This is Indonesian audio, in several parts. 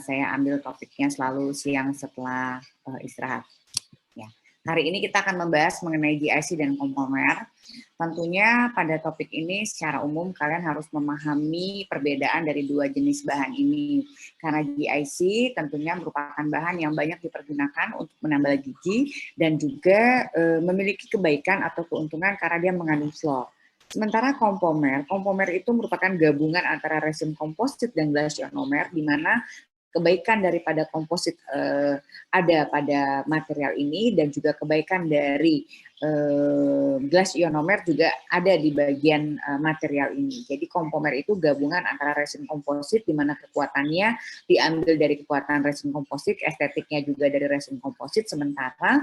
saya ambil topiknya selalu siang setelah istirahat. Ya. Hari ini kita akan membahas mengenai GIC dan kompomer. Tentunya pada topik ini secara umum kalian harus memahami perbedaan dari dua jenis bahan ini. Karena GIC tentunya merupakan bahan yang banyak dipergunakan untuk menambal gigi dan juga memiliki kebaikan atau keuntungan karena dia mengandung fluor. Sementara kompomer itu merupakan gabungan antara resin komposit dan glass ionomer, di mana kebaikan daripada komposit ada pada material ini dan juga kebaikan dari glass ionomer juga ada di bagian material ini. Jadi kompomer itu gabungan antara resin komposit di mana kekuatannya diambil dari kekuatan resin komposit, estetiknya juga dari resin komposit, sementara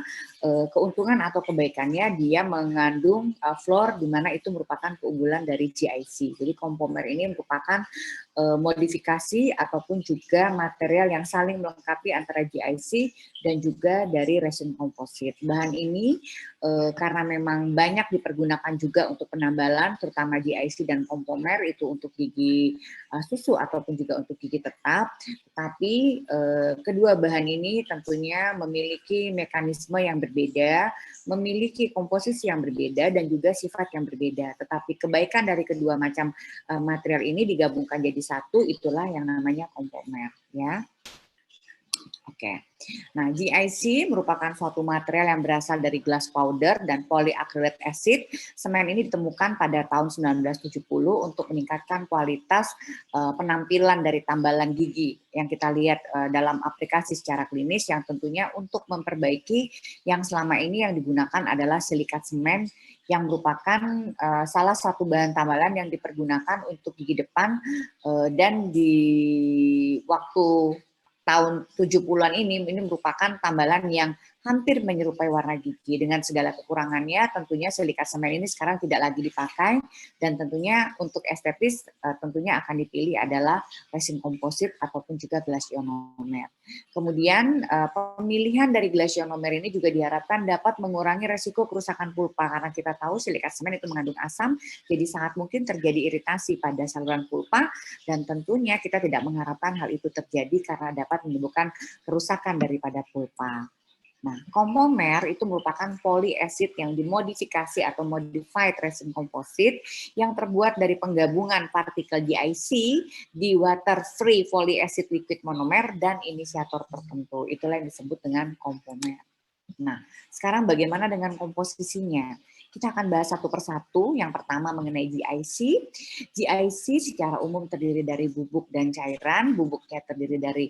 keuntungan atau kebaikannya dia mengandung fluor di mana itu merupakan keunggulan dari GIC. Jadi kompomer ini merupakan modifikasi ataupun juga material yang saling melengkapi antara GIC dan juga dari resin komposit. Bahan ini karena memang banyak dipergunakan juga untuk penambalan, terutama GIC dan kompomer itu untuk gigi susu ataupun juga untuk gigi tetap. Tetapi kedua bahan ini tentunya memiliki mekanisme yang berbeda, memiliki komposisi yang berbeda dan juga sifat yang berbeda. Tetapi kebaikan dari kedua macam material ini digabungkan jadi satu, itulah yang namanya kompomer, ya. Oke. Nah, GIC merupakan suatu material yang berasal dari glass powder dan polyacrylate acid. Semen ini ditemukan pada tahun 1970 untuk meningkatkan kualitas penampilan dari tambalan gigi yang kita lihat dalam aplikasi secara klinis, yang tentunya untuk memperbaiki yang selama ini yang digunakan adalah silikat semen yang merupakan salah satu bahan tambalan yang dipergunakan untuk gigi depan dan di waktu tahun 70-an ini merupakan tambalan yang hampir menyerupai warna gigi dengan segala kekurangannya. Tentunya silikat semen ini sekarang tidak lagi dipakai dan tentunya untuk estetis tentunya akan dipilih adalah resin komposit ataupun juga glass ionomer. Kemudian pemilihan dari glass ionomer ini juga diharapkan dapat mengurangi resiko kerusakan pulpa karena kita tahu silikat semen itu mengandung asam, jadi sangat mungkin terjadi iritasi pada saluran pulpa dan tentunya kita tidak mengharapkan hal itu terjadi karena dapat menimbulkan kerusakan daripada pulpa. Nah, kompomer itu merupakan polyacid yang dimodifikasi atau modified resin komposit yang terbuat dari penggabungan partikel GIC di water-free polyacid liquid monomer dan inisiator tertentu. Itulah yang disebut dengan kompomer. Nah, sekarang bagaimana dengan komposisinya? Kita akan bahas satu persatu. Yang pertama mengenai GIC. GIC secara umum terdiri dari bubuk dan cairan. Bubuknya terdiri dari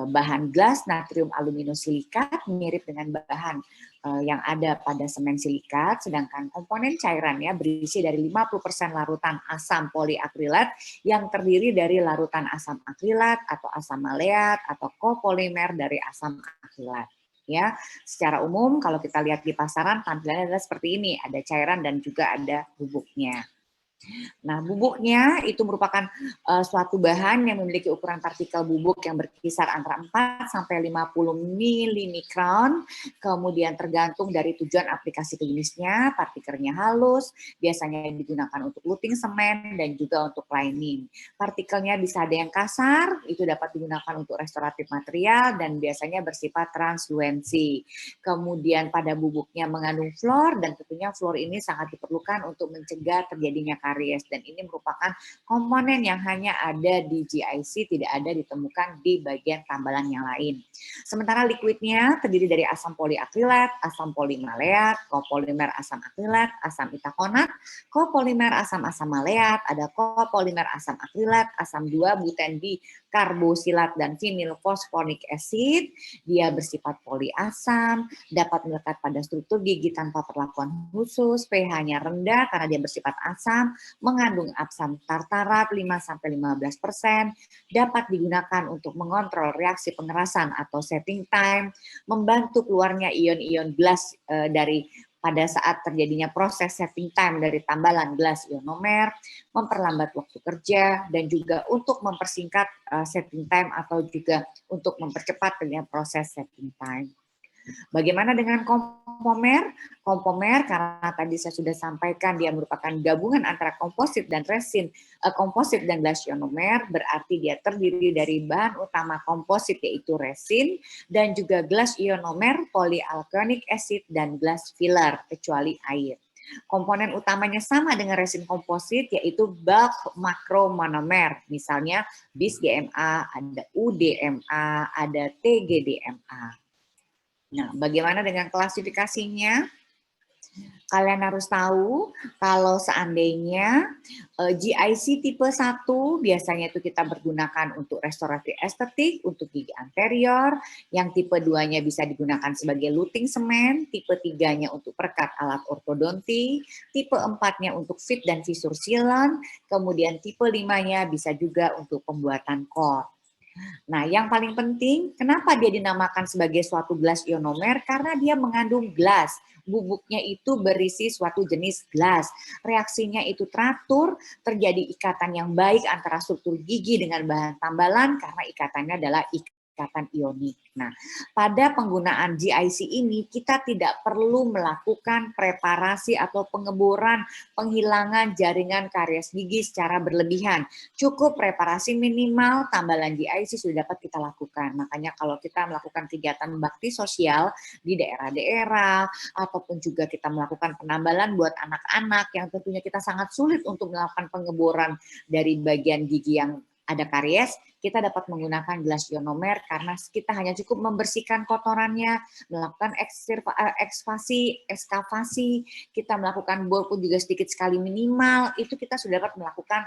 bahan gelas, natrium aluminosilikat, mirip dengan bahan yang ada pada semen silikat, sedangkan komponen cairannya berisi dari 50% larutan asam poliakrilat yang terdiri dari larutan asam akrilat atau asam maleat atau copolimer dari asam akrilat. Ya, secara umum kalau kita lihat di pasaran tampilannya adalah seperti ini, ada cairan dan juga ada bubuknya. Nah, bubuknya itu merupakan suatu bahan yang memiliki ukuran partikel bubuk yang berkisar antara 4 sampai 50 milimikron, kemudian tergantung dari tujuan aplikasi klinisnya, partikelnya halus, biasanya digunakan untuk luting semen dan juga untuk lining. Partikelnya bisa ada yang kasar, itu dapat digunakan untuk restoratif material dan biasanya bersifat transluensi. Kemudian pada bubuknya mengandung fluor dan tentunya fluor ini sangat diperlukan untuk mencegah terjadinya karies dan ini merupakan komponen yang hanya ada di GIC, tidak ada ditemukan di bagian tambalan yang lain. Sementara liquidnya terdiri dari asam poliakrilat, asam polimaleat, copolimer asam akrilat, asam itakonat, copolimer asam-asam maleat, ada copolimer asam akrilat, asam 2-buten dikarbosilat dan vinil fosfonic acid. Dia bersifat poliasam, dapat melekat pada struktur gigi tanpa perlakuan khusus, pH-nya rendah karena dia bersifat asam, mengandung asam tartarat 5-15%, dapat digunakan untuk mengontrol reaksi pengerasan atau setting time, membantu keluarnya ion-ion glass dari pada saat terjadinya proses setting time dari tambalan glass ionomer, memperlambat waktu kerja, dan juga untuk mempersingkat setting time atau juga untuk mempercepat dengan proses setting time. Bagaimana dengan kompomer? kompomer karena tadi saya sudah sampaikan dia merupakan gabungan antara komposit dan resin, komposit dan glass ionomer, berarti dia terdiri dari bahan utama komposit yaitu resin dan juga glass ionomer, polyalkyonic acid dan glass filler kecuali air. Komponen utamanya sama dengan resin komposit yaitu bulk makromonomer, misalnya bis-GMA, ada UDMA, ada TGDMA. Nah, bagaimana dengan klasifikasinya? Kalian harus tahu kalau seandainya GIC tipe 1 biasanya itu kita bergunakan untuk restoratif estetik, untuk gigi anterior, yang tipe 2-nya bisa digunakan sebagai luting semen, tipe 3-nya untuk perekat alat ortodonti, tipe 4-nya untuk fit dan visur sealant, kemudian tipe 5-nya bisa juga untuk pembuatan core. Nah, yang paling penting, kenapa dia dinamakan sebagai suatu glass ionomer? Karena dia mengandung glass. Bubuknya itu berisi suatu jenis glass. Reaksinya itu teratur, terjadi ikatan yang baik antara struktur gigi dengan bahan tambalan karena ikatannya adalah ikatan ionik. Nah, pada penggunaan GIC ini kita tidak perlu melakukan preparasi atau pengeboran, penghilangan jaringan karies gigi secara berlebihan. Cukup preparasi minimal, tambalan GIC sudah dapat kita lakukan. Makanya kalau kita melakukan kegiatan bakti sosial di daerah-daerah, ataupun juga kita melakukan penambalan buat anak-anak yang tentunya kita sangat sulit untuk melakukan pengeboran dari bagian gigi yang ada karies, kita dapat menggunakan glass ionomer karena kita hanya cukup membersihkan kotorannya, melakukan ekskavasi, kita melakukan bor pun juga sedikit sekali minimal, itu kita sudah dapat melakukan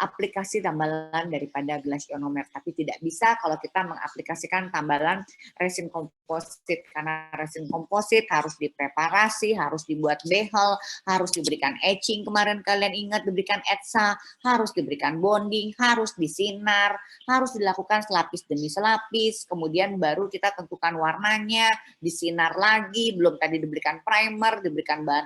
aplikasi tambalan daripada glass ionomer. Tapi tidak bisa kalau kita mengaplikasikan tambalan resin komposit, karena resin komposit harus dipreparasi, harus dibuat behel, harus diberikan etching, kemarin kalian ingat diberikan etsa, harus diberikan bonding, harus disinar, harus dilakukan selapis demi selapis, kemudian baru kita tentukan warnanya, disinar lagi, belum tadi diberikan primer, diberikan bahan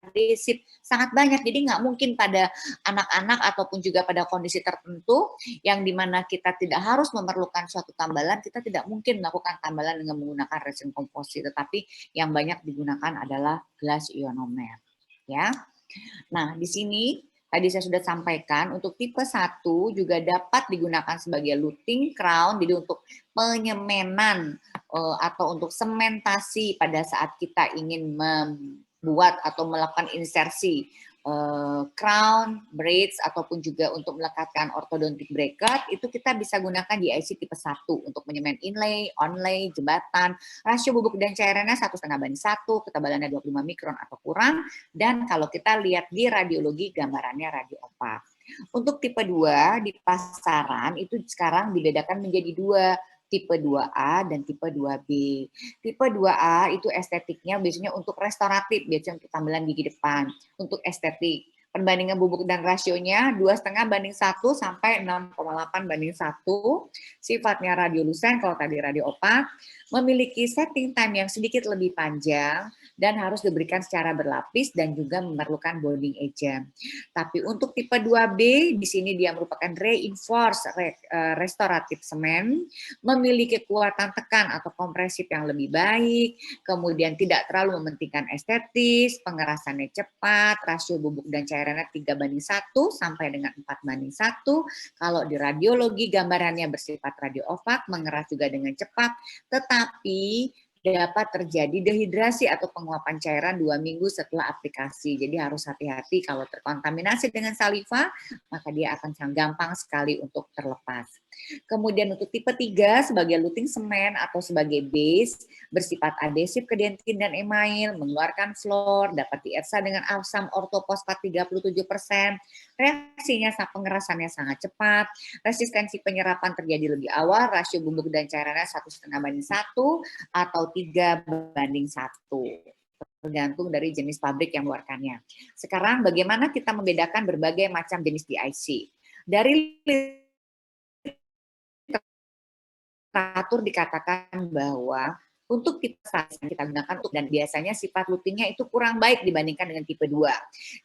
adhesif, sangat banyak. Jadi nggak mungkin pada anak-anak ataupun juga pada kondisi tertentu yang dimana kita tidak harus memerlukan suatu tambalan, kita tidak mungkin melakukan tambalan dengan menggunakan resin komposit, tetapi yang banyak digunakan adalah glass ionomer. Ya. Nah, di sini tadi saya sudah sampaikan untuk tipe 1 juga dapat digunakan sebagai luting crown, jadi untuk penyemenan atau untuk sementasi pada saat kita ingin membuat atau melakukan insersi crown, braids, ataupun juga untuk melekatkan orthodontic bracket, itu kita bisa gunakan di IC tipe 1 untuk menyemen inlay, onlay, jembatan, rasio bubuk dan cairannya 1,5:1, ketebalannya 25 mikron atau kurang, dan kalau kita lihat di radiologi gambarannya radio opak. Untuk tipe 2 di pasaran itu sekarang dibedakan menjadi 2, tipe 2A dan tipe 2B. Tipe 2A itu estetiknya biasanya untuk restoratif, biasanya untuk tambalan gigi depan, untuk estetik. Perbandingan bubuk dan rasionya 2,5:1 sampai 6,8:1. Sifatnya radiolucent, kalau tadi radio opak, memiliki setting time yang sedikit lebih panjang dan harus diberikan secara berlapis dan juga memerlukan bonding agent. Tapi untuk tipe 2B, di sini dia merupakan reinforced restoratif semen, memiliki kekuatan tekan atau kompresif yang lebih baik, kemudian tidak terlalu mementingkan estetis, pengerasannya cepat, rasio bubuk dan cairannya 3:1 sampai dengan 4:1. Kalau di radiologi gambarannya bersifat radio opak, mengeras juga dengan cepat, tetapi dapat terjadi dehidrasi atau penguapan cairan 2 minggu setelah aplikasi. Jadi harus hati-hati kalau terkontaminasi dengan saliva, maka dia akan sangat gampang sekali untuk terlepas. Kemudian untuk tipe 3 sebagai luting semen atau sebagai base, bersifat adhesif ke dentin dan email, mengeluarkan fluor, dapat dietsa dengan asam ortofosfat 37%, reaksinya pengerasannya sangat cepat, resistensi penyerapan terjadi lebih awal, rasio bubuk dan cairannya 1,5:1 atau 3:1. Tergantung dari jenis pabrik yang mengeluarkannya. Sekarang bagaimana kita membedakan berbagai macam jenis DIC? Dari literatur dikatakan bahwa untuk tipe yang kita gunakan dan biasanya sifat lutingnya itu kurang baik dibandingkan dengan tipe 2.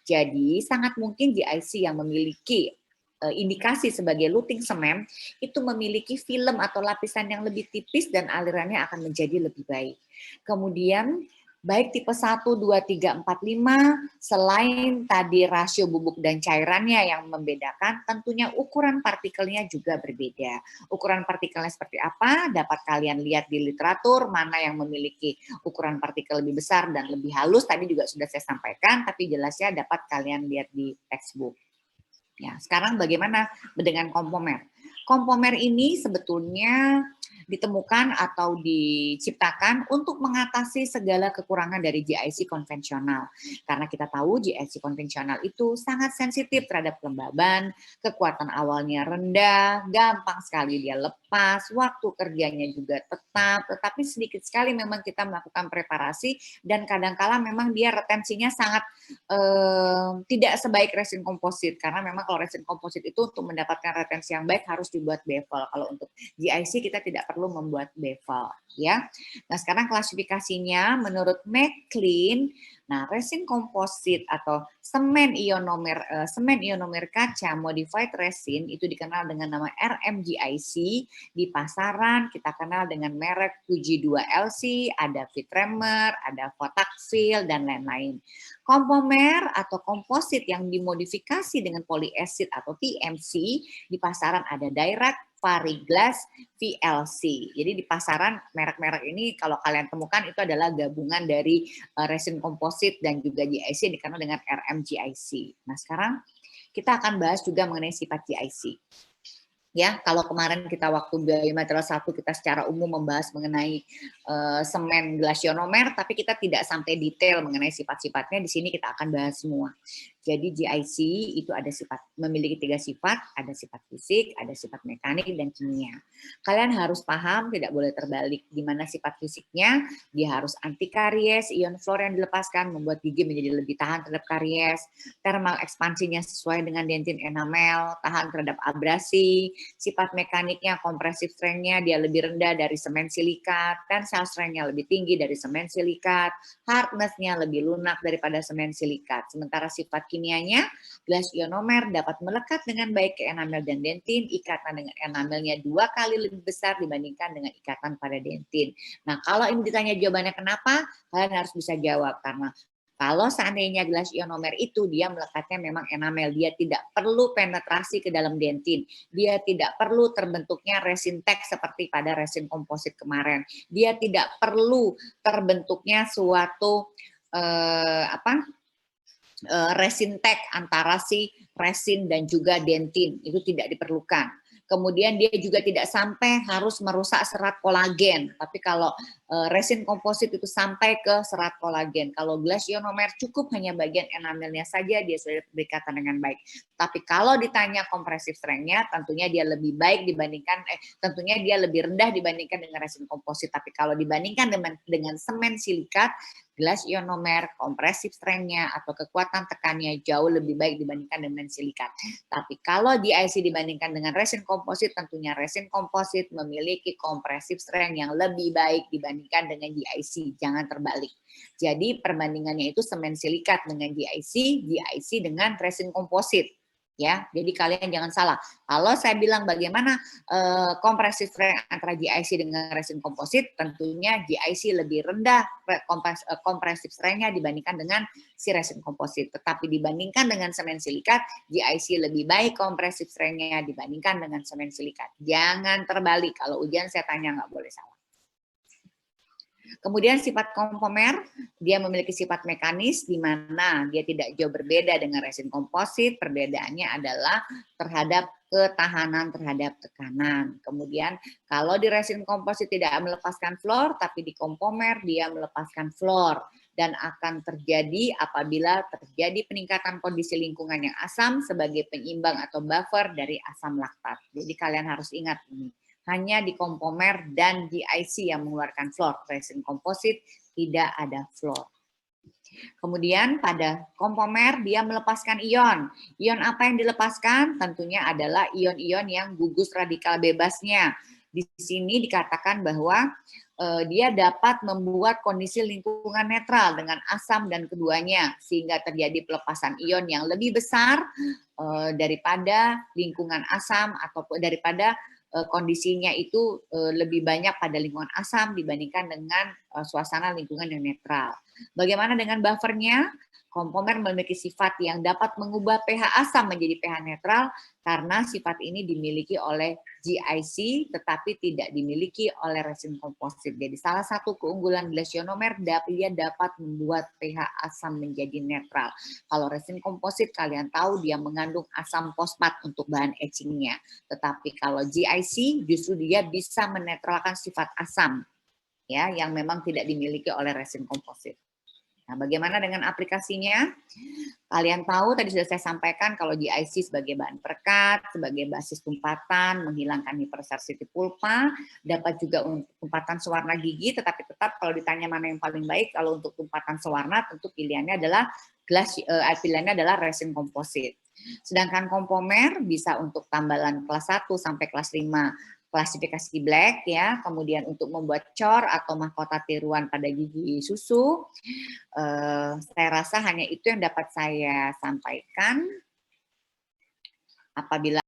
Jadi sangat mungkin GIC yang memiliki indikasi sebagai luting semen itu memiliki film atau lapisan yang lebih tipis dan alirannya akan menjadi lebih baik. Kemudian baik tipe 1, 2, 3, 4, 5, selain tadi rasio bubuk dan cairannya yang membedakan, tentunya ukuran partikelnya juga berbeda. Ukuran partikelnya seperti apa? Dapat kalian lihat di literatur, mana yang memiliki ukuran partikel lebih besar dan lebih halus, tadi juga sudah saya sampaikan, tapi jelasnya dapat kalian lihat di textbook. Ya, sekarang bagaimana dengan kompomer? Kompomer ini sebetulnya ditemukan atau diciptakan untuk mengatasi segala kekurangan dari GIC konvensional. Karena kita tahu GIC konvensional itu sangat sensitif terhadap kelembaban, kekuatan awalnya rendah, gampang sekali dia lepas, waktu kerjanya juga tetap, tetapi sedikit sekali memang kita melakukan preparasi dan kadangkala memang dia retensinya sangat tidak sebaik resin komposit, karena memang kalau resin komposit itu untuk mendapatkan retensi yang baik harus dibuat bevel. Kalau untuk GIC kita tidak perlu membuat bevel, ya. Nah, sekarang klasifikasinya menurut McLean, nah resin komposit atau semen ionomer kaca modified resin itu dikenal dengan nama RMGIC. Di pasaran kita kenal dengan merek Fuji 2LC, ada Vitremer, ada Fotaxil dan lain-lain. Kompomer atau komposit yang dimodifikasi dengan polyesid atau TMC di pasaran ada Direct, Variglass, VLC. Jadi di pasaran merek-merek ini kalau kalian temukan itu adalah gabungan dari resin komposit dan juga GIC dikenal dengan RMGIC. Nah, sekarang kita akan bahas juga mengenai sifat GIC. Ya, kalau kemarin kita waktu biomaterial 1 kita secara umum membahas mengenai semen glasionomer, tapi kita tidak sampai detail mengenai sifat-sifatnya. Di sini kita akan bahas semua. Jadi GIC itu ada memiliki 3 sifat, ada sifat fisik, ada sifat mekanik dan kimia. Kalian harus paham, tidak boleh terbalik. Di mana sifat fisiknya, dia harus anti karies, ion fluor yang dilepaskan membuat gigi menjadi lebih tahan terhadap karies, thermal ekspansinya sesuai dengan dentin enamel, tahan terhadap abrasi, sifat mekaniknya, kompresif strength-nya dia lebih rendah dari semen silikat, tensile strength-nya lebih tinggi dari semen silikat, hardness-nya lebih lunak daripada semen silikat. Sementara sifat kimianya, glass ionomer dapat melekat dengan baik ke enamel dan dentin, ikatan dengan enamelnya 2 kali lebih besar dibandingkan dengan ikatan pada dentin. Nah, kalau ini ditanya jawabannya kenapa, kalian harus bisa jawab, karena kalau seandainya gelas ionomer itu dia melekatnya memang enamel, dia tidak perlu penetrasi ke dalam dentin, dia tidak perlu terbentuknya resin tag seperti pada resin komposit kemarin, dia tidak perlu terbentuknya suatu resin tag antara si resin dan juga dentin, itu tidak diperlukan. Kemudian dia juga tidak sampai harus merusak serat kolagen. Tapi kalau resin komposit itu sampai ke serat kolagen. Kalau glass ionomer cukup hanya bagian enamelnya saja dia sudah berikatan dengan baik. Tapi kalau ditanya kompresif strength-nya, tentunya dia lebih baik dibandingkan, tentunya dia lebih rendah dibandingkan dengan resin komposit. Tapi kalau dibandingkan dengan semen silikat, glass ionomer, kompresif strength-nya atau kekuatan tekannya jauh lebih baik dibandingkan dengan silikat. Tapi kalau GIC dibandingkan dengan resin komposit, tentunya resin komposit memiliki kompresif strength yang lebih baik dibandingkan dengan GIC, jangan terbalik. Jadi perbandingannya itu semen silikat dengan GIC, GIC dengan resin komposit. Ya, jadi kalian jangan salah. Kalau saya bilang bagaimana kompresif strength antara GIC dengan resin komposit, tentunya GIC lebih rendah kompresif strength-nya dibandingkan dengan si resin komposit. Tetapi dibandingkan dengan semen silikat, GIC lebih baik kompresif strength-nya dibandingkan dengan semen silikat. Jangan terbalik. Kalau ujian saya tanya nggak boleh salah. Kemudian sifat kompomer, dia memiliki sifat mekanis di mana dia tidak jauh berbeda dengan resin komposit, perbedaannya adalah terhadap ketahanan terhadap tekanan. Kemudian kalau di resin komposit tidak melepaskan fluor, tapi di kompomer dia melepaskan fluor dan akan terjadi apabila terjadi peningkatan kondisi lingkungan yang asam sebagai penyeimbang atau buffer dari asam laktat. Jadi kalian harus ingat ini. Hanya di kompomer dan GIC yang mengeluarkan fluor. Resin komposit tidak ada fluor. Kemudian pada kompomer dia melepaskan ion. Ion apa yang dilepaskan? Tentunya adalah ion-ion yang gugus radikal bebasnya. Di sini dikatakan bahwa dia dapat membuat kondisi lingkungan netral dengan asam dan keduanya, sehingga terjadi pelepasan ion yang lebih besar daripada lingkungan asam ataupun daripada kondisinya itu lebih banyak pada lingkungan asam dibandingkan dengan suasana lingkungan yang netral. Bagaimana dengan buffernya? Kompomer memiliki sifat yang dapat mengubah pH asam menjadi pH netral karena sifat ini dimiliki oleh GIC tetapi tidak dimiliki oleh resin komposit. Jadi salah satu keunggulan glasionomer dia dapat membuat pH asam menjadi netral. Kalau resin komposit kalian tahu dia mengandung asam fosfat untuk bahan etchingnya. Tetapi kalau GIC justru dia bisa menetralkan sifat asam ya yang memang tidak dimiliki oleh resin komposit. Nah, bagaimana dengan aplikasinya? Kalian tahu tadi sudah saya sampaikan kalau GIC sebagai bahan perekat, sebagai basis tumpatan, menghilangkan hipersensitivity pulpa, dapat juga untuk tumpatan sewarna gigi, tetapi tetap kalau ditanya mana yang paling baik, kalau untuk tumpatan sewarna tentu pilihannya adalah resin komposit. Sedangkan kompomer bisa untuk tambalan kelas 1 sampai kelas 5 klasifikasi black ya, kemudian untuk membuat cor atau mahkota tiruan pada gigi susu. Saya rasa hanya itu yang dapat saya sampaikan. Apabila